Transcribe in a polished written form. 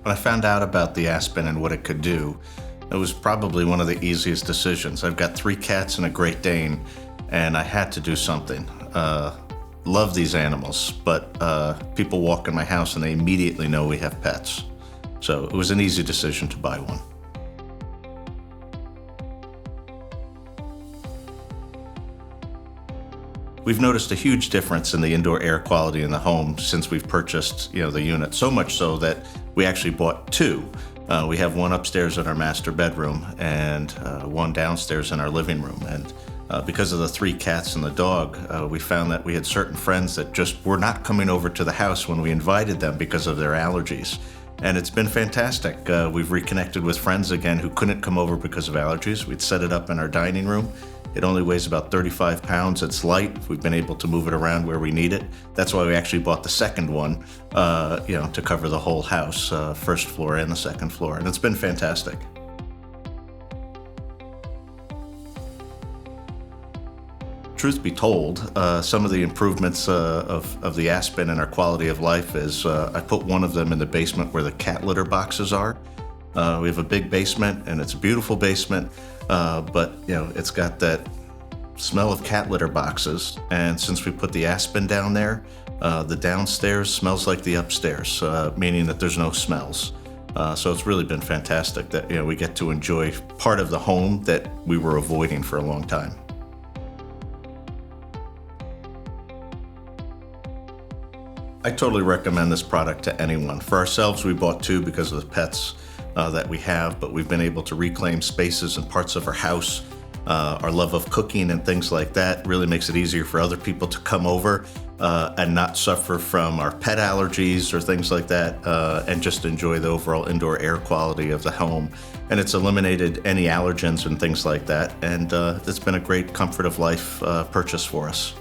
When I found out about the Aspen and what it could do, it was probably one of the easiest decisions. I've got 3 cats and a Great Dane, and I had to do something. Love these animals, but people walk in my house and they immediately know we have pets. So it was an easy decision to buy one. We've noticed a huge difference in the indoor air quality in the home since we've purchased, the unit. So much so that we actually bought 2. We have one upstairs in our master bedroom and one downstairs in our living room. And because of the 3 cats and the dog, we found that we had certain friends that just were not coming over to the house when we invited them because of their allergies. And it's been fantastic. We've reconnected with friends again who couldn't come over because of allergies. We'd set it up in our dining room. It only weighs about 35 pounds. It's light. We've been able to move it around where we need it. That's why we actually bought the second one, to cover the whole house, first floor and the second floor. And it's been fantastic. Truth be told, some of the improvements of the Aspen and our quality of life is I put one of them in the basement where the cat litter boxes are. We have a big basement, and it's a beautiful basement, but it's got that smell of cat litter boxes. And since we put the Aspen down there, the downstairs smells like the upstairs, meaning that there's no smells. So it's really been fantastic that we get to enjoy part of the home that we were avoiding for a long time. I totally recommend this product to anyone. For ourselves, we bought 2 because of the pets that we have, but we've been able to reclaim spaces and parts of our house. Our love of cooking and things like that really makes it easier for other people to come over and not suffer from our pet allergies or things like that, and just enjoy the overall indoor air quality of the home. And it's eliminated any allergens and things like that, and it's been a great comfort of life purchase for us.